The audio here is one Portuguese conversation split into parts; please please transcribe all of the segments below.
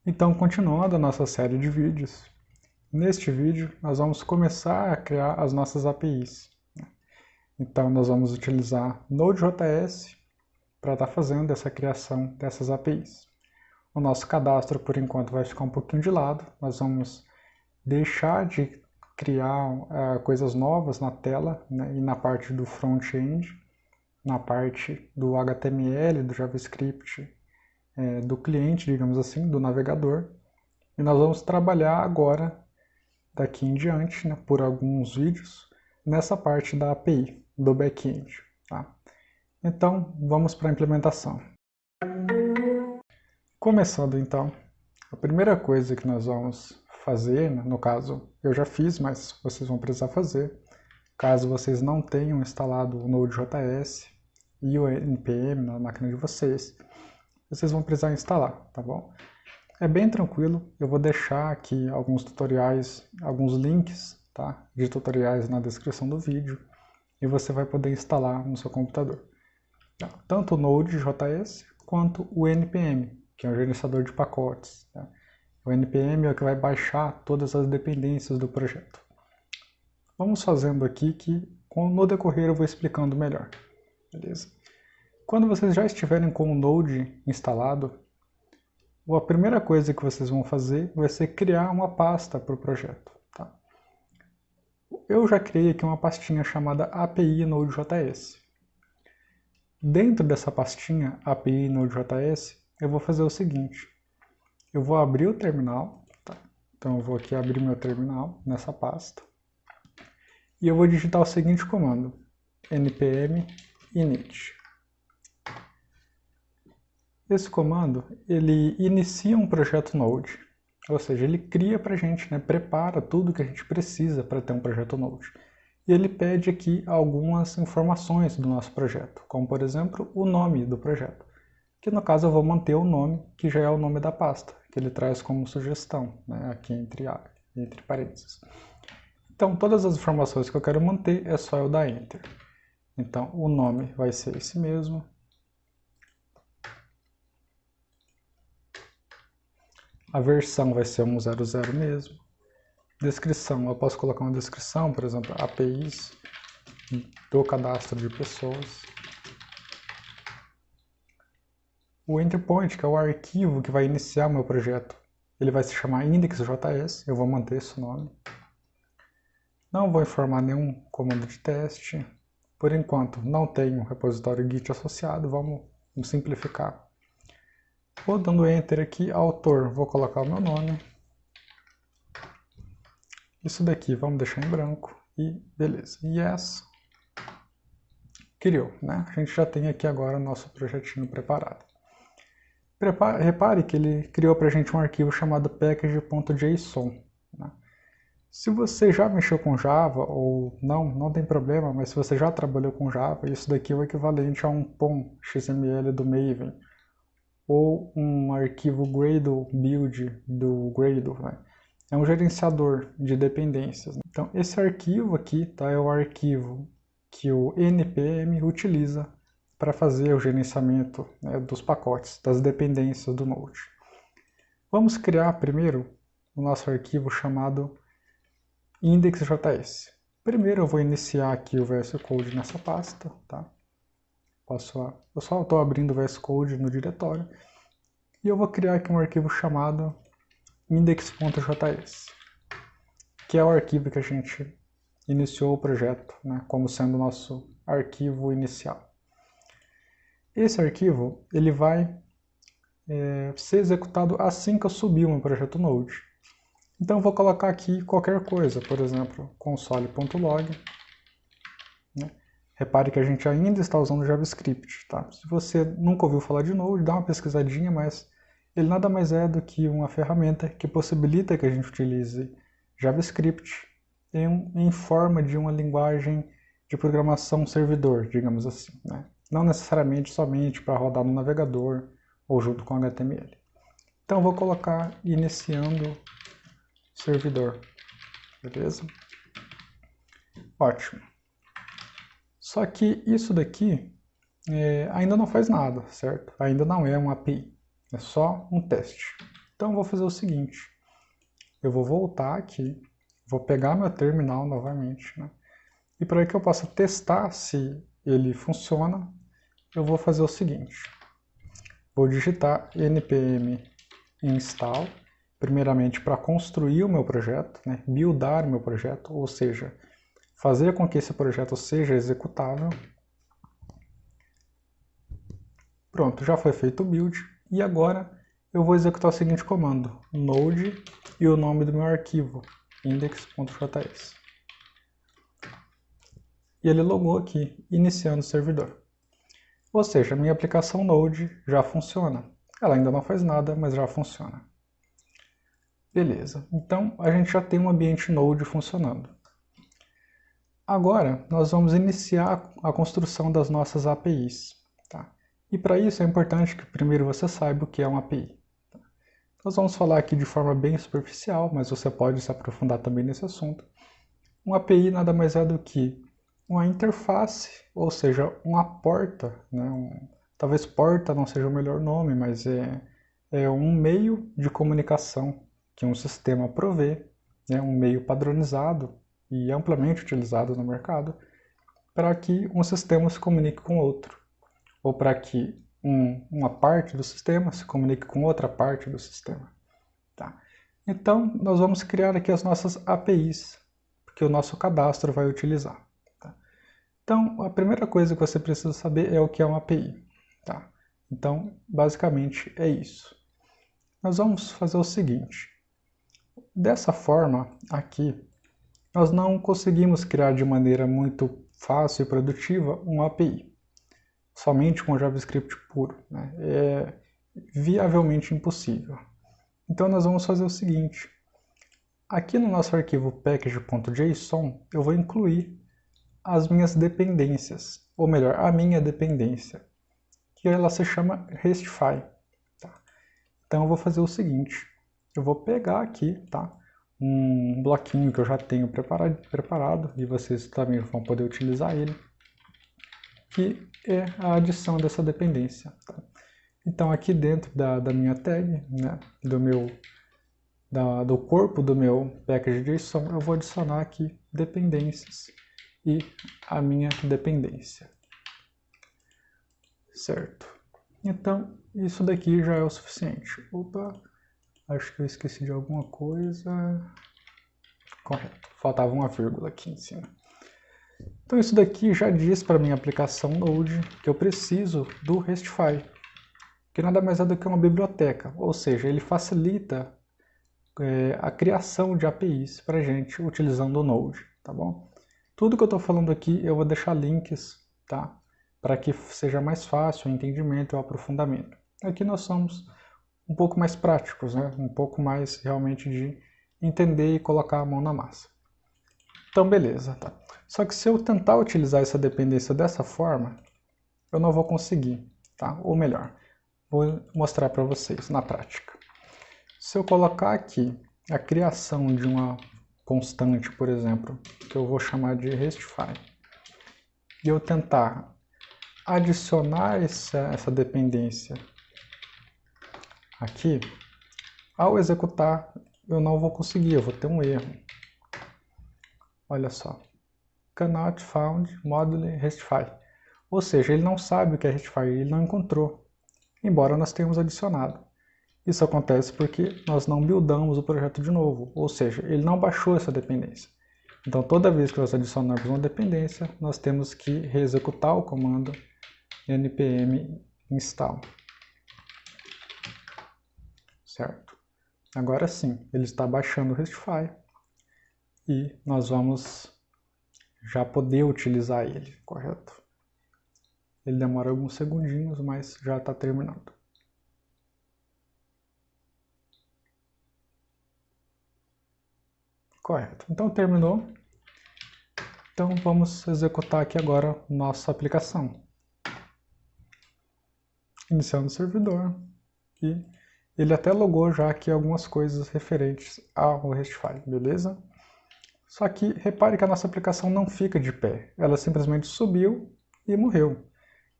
Então, continuando a nossa série de vídeos, neste vídeo nós vamos começar a criar as nossas APIs. Então, nós vamos utilizar Node.js para estar fazendo essa criação dessas APIs. O nosso cadastro, por enquanto, vai ficar um pouquinho de lado. Nós vamos deixar de criar coisas novas na tela, né, e na parte do front-end, na parte do HTML, do JavaScript, do cliente, digamos assim, do navegador. E nós vamos trabalhar agora, daqui em diante, né, por alguns vídeos, nessa parte da API, do back-end. Tá? Então, vamos para a implementação. Começando então, a primeira coisa que nós vamos fazer, né, no caso eu já fiz, mas vocês vão precisar fazer, caso vocês não tenham instalado o Node.js e o NPM na máquina de vocês, vocês vão precisar instalar, tá bom? É bem tranquilo, eu vou deixar aqui alguns tutoriais, alguns links, tá, de tutoriais na descrição do vídeo, e você vai poder instalar no seu computador. Tanto o Node.js quanto o NPM, que é o gerenciador de pacotes. Tá? O NPM é o que vai baixar todas as dependências do projeto. Vamos fazendo aqui que no decorrer eu vou explicando melhor. Beleza? Quando vocês já estiverem com o Node instalado, a primeira coisa que vocês vão fazer vai ser criar uma pasta para o projeto. Tá? Eu já criei aqui uma pastinha chamada API Node.js. Dentro dessa pastinha API Node.js, eu vou fazer o seguinte. Eu vou abrir o terminal. Tá? Então eu vou aqui abrir meu terminal nessa pasta. E eu vou digitar o seguinte comando. npm init. Esse comando, ele inicia um projeto Node, ou seja, ele cria para a gente, né, prepara tudo que a gente precisa para ter um projeto Node. E ele pede aqui algumas informações do nosso projeto, como por exemplo, o nome do projeto, que no caso eu vou manter o nome, que já é o nome da pasta, que ele traz como sugestão, né, aqui entre parênteses. Então, todas as informações que eu quero manter é só eu dar Enter. Então, o nome vai ser esse mesmo. A versão vai ser 1.0.0 mesmo. Descrição, eu posso colocar uma descrição, por exemplo, APIs do cadastro de pessoas. O endpoint, que é o arquivo que vai iniciar o meu projeto, ele vai se chamar index.js, eu vou manter esse nome. Não vou informar nenhum comando de teste. Por enquanto, não tenho repositório Git associado, vamos simplificar. Vou dando Enter aqui, autor, vou colocar o meu nome. Isso daqui vamos deixar em branco e beleza. Yes. Criou, né? A gente já tem aqui agora o nosso projetinho preparado. Repare que ele criou para a gente um arquivo chamado package.json. Né? Se você já mexeu com Java, ou não tem problema, mas se você já trabalhou com Java, isso daqui é o equivalente a um POM XML do Maven, ou um arquivo Gradle build do Gradle. Né? É um gerenciador de dependências. Então, esse arquivo aqui tá, é o arquivo que o NPM utiliza para fazer o gerenciamento, né, dos pacotes, das dependências do Node. Vamos criar primeiro o nosso arquivo chamado index.js. Primeiro eu vou iniciar aqui o VS Code nessa pasta. Tá? Eu só estou abrindo o VS Code no diretório. E eu vou criar aqui um arquivo chamado index.js, que é o arquivo que a gente iniciou o projeto, né, como sendo o nosso arquivo inicial. Esse arquivo ele vai ser executado assim que eu subir o meu projeto Node. Então eu vou colocar aqui qualquer coisa, por exemplo, console.log. Né? Repare que a gente ainda está usando JavaScript. Tá? Se você nunca ouviu falar de Node, dá uma pesquisadinha, mas ele nada mais é do que uma ferramenta que possibilita que a gente utilize JavaScript em forma de uma linguagem de programação servidor, digamos assim. Né? Não necessariamente somente para rodar no navegador ou junto com HTML. Então eu vou colocar iniciando servidor. Beleza? Ótimo. Só que isso daqui ainda não faz nada, certo? Ainda não é uma API. É só um teste. Então eu vou fazer o seguinte, eu vou voltar aqui, vou pegar meu terminal novamente, né? E para que eu possa testar se ele funciona, eu vou fazer o seguinte, vou digitar npm install, primeiramente para construir o meu projeto, né? Buildar o meu projeto, ou seja, fazer com que esse projeto seja executável. Pronto, já foi feito o build, e agora eu vou executar o seguinte comando, node e o nome do meu arquivo, index.js. E ele logou aqui, iniciando o servidor. Ou seja, a minha aplicação Node já funciona. Ela ainda não faz nada, mas já funciona. Beleza, então a gente já tem um ambiente Node funcionando. Agora, nós vamos iniciar a construção das nossas APIs. Tá? E para isso é importante que primeiro você saiba o que é uma API. Tá? Nós vamos falar aqui de forma bem superficial, mas você pode se aprofundar também nesse assunto. Uma API nada mais é do que uma interface, ou seja, uma porta, né? Talvez porta não seja o melhor nome, mas é um meio de comunicação que um sistema provê, né? Um meio padronizado e amplamente utilizado no mercado, para que um sistema se comunique com outro, ou para que uma parte do sistema se comunique com outra parte do sistema. Tá? Então, nós vamos criar aqui as nossas APIs, que o nosso cadastro vai utilizar. Tá? Então, a primeira coisa que você precisa saber é o que é uma API. Tá? Então, basicamente é isso. Nós vamos fazer o seguinte. Dessa forma, aqui, nós não conseguimos criar de maneira muito fácil e produtiva uma API, somente com JavaScript puro. Né? É viavelmente impossível. Então nós vamos fazer o seguinte, aqui no nosso arquivo package.json eu vou incluir as minhas dependências, ou melhor, a minha dependência, que ela se chama RESTify. Tá? Então eu vou fazer o seguinte, eu vou pegar aqui, tá? Um bloquinho que eu já tenho preparado e vocês também vão poder utilizar ele, que é a adição dessa dependência. Tá? Então aqui dentro da minha tag, né, do corpo do meu package.json, eu vou adicionar aqui dependências e a minha dependência. Certo. Então isso daqui já é o suficiente. Opa! Acho que eu esqueci de alguma coisa. Correto. Faltava uma vírgula aqui em cima. Então isso daqui já diz para minha aplicação Node que eu preciso do RESTify, que nada mais é do que uma biblioteca, ou seja, ele facilita a criação de APIs para a gente utilizando o Node, tá bom? Tudo que eu estou falando aqui eu vou deixar links, tá? Para que seja mais fácil o entendimento e o aprofundamento. Aqui nós somos um pouco mais práticos, né? Um pouco mais realmente de entender e colocar a mão na massa. Então, beleza. Tá? Só que se eu tentar utilizar essa dependência dessa forma, eu não vou conseguir, tá? Ou melhor, vou mostrar para vocês na prática. Se eu colocar aqui a criação de uma constante, por exemplo, que eu vou chamar de RESTify, e eu tentar adicionar essa dependência aqui, ao executar, eu não vou conseguir, eu vou ter um erro. Olha só, cannot found module RESTify. Ou seja, ele não sabe o que é RESTify, ele não encontrou, embora nós tenhamos adicionado. Isso acontece porque nós não buildamos o projeto de novo, ou seja, ele não baixou essa dependência. Então, toda vez que nós adicionarmos uma dependência, nós temos que reexecutar o comando npm install. Certo? Agora sim, ele está baixando o RESTify e nós vamos já poder utilizar ele, correto? Ele demora alguns segundinhos, mas já está terminando. Correto. Então terminou. Então vamos executar aqui agora nossa aplicação. Iniciando o servidor. E ele até logou já aqui algumas coisas referentes ao RESTify, beleza? Só que repare que a nossa aplicação não fica de pé. Ela simplesmente subiu e morreu.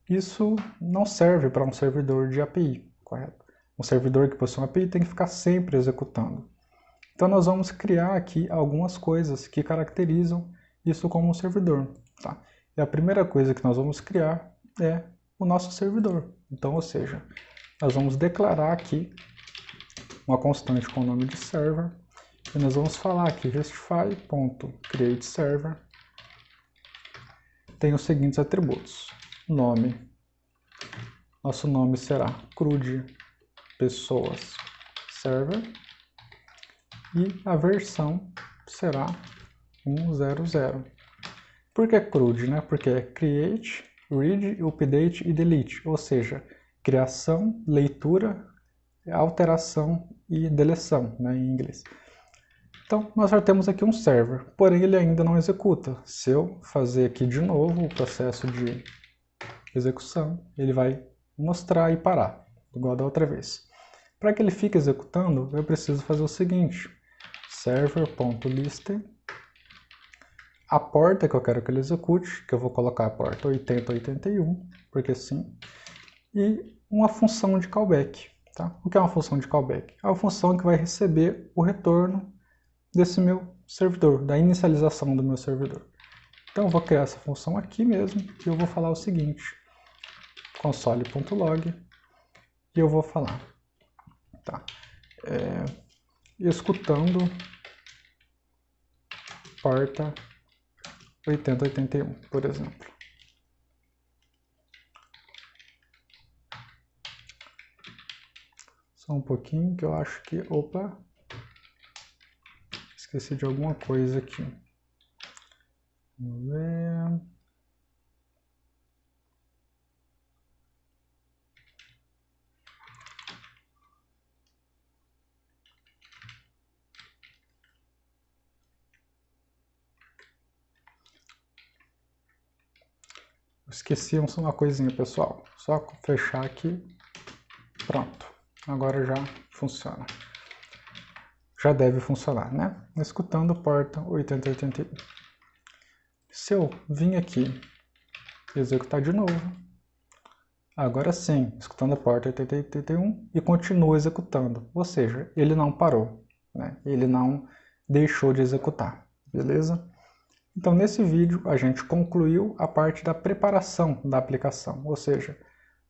Isso não serve para um servidor de API, correto? um servidor que possui uma API tem que ficar sempre executando. Então nós vamos criar aqui algumas coisas que caracterizam isso como um servidor. Tá? E a primeira coisa que nós vamos criar é o nosso servidor. Então, ou seja, nós vamos declarar aqui uma constante com o nome de server, e nós vamos falar aqui restify.createServer tem os seguintes atributos. Nome, nosso nome será CRUD pessoas server, e a versão será 1.0.0. Por que CRUD? Né? Porque é create, read, update e delete, ou seja, criação, leitura, alteração e deleção, né, em inglês. Então, nós já temos aqui um server, porém ele ainda não executa. Se eu fazer aqui de novo o processo de execução, ele vai mostrar e parar, igual da outra vez. Para que ele fique executando, eu preciso fazer o seguinte, server.listen, a porta que eu quero que ele execute, que eu vou colocar a porta 8081, porque sim, e uma função de callback. Tá? O que é uma função de callback? É uma função que vai receber o retorno desse meu servidor, da inicialização do meu servidor. Então eu vou criar essa função aqui mesmo, e eu vou falar o seguinte, console.log, e eu vou falar, tá? Escutando porta 8081, por exemplo. Só um pouquinho que eu acho que... Opa! Esqueci de alguma coisa aqui. Vamos ver... Esqueci uma coisinha, pessoal. Só fechar aqui. Pronto. Agora já funciona. Já deve funcionar, né? Escutando porta 8081. Se eu vim aqui e executar de novo, agora sim, escutando a porta 8081 e continua executando. Ou seja, ele não parou, né? Ele não deixou de executar, beleza? Então, nesse vídeo, a gente concluiu a parte da preparação da aplicação, ou seja,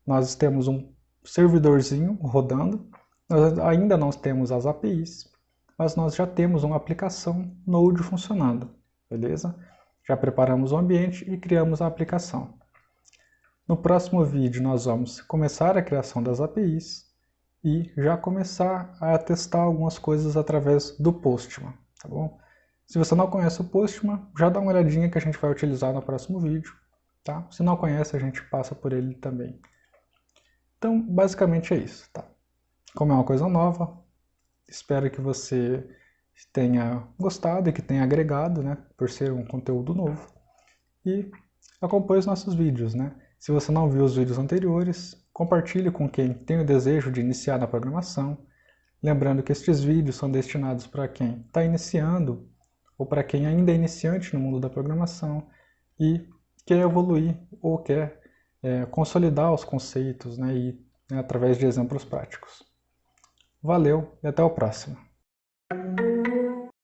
nós temos um servidorzinho rodando, nós ainda não temos as APIs, mas nós já temos uma aplicação Node funcionando, beleza? Já preparamos o ambiente e criamos a aplicação. No próximo vídeo, nós vamos começar a criação das APIs e já começar a testar algumas coisas através do Postman, tá bom? Se você não conhece o Postman, já dá uma olhadinha que a gente vai utilizar no próximo vídeo, tá? Se não conhece, a gente passa por ele também. Então, basicamente é isso, tá? Como é uma coisa nova, espero que você tenha gostado e que tenha agregado, né? Por ser um conteúdo novo. E acompanhe os nossos vídeos, né? Se você não viu os vídeos anteriores, compartilhe com quem tem o desejo de iniciar na programação. Lembrando que estes vídeos são destinados para quem está iniciando ou para quem ainda é iniciante no mundo da programação e quer evoluir ou quer consolidar os conceitos, né, através de exemplos práticos. Valeu e até o próximo.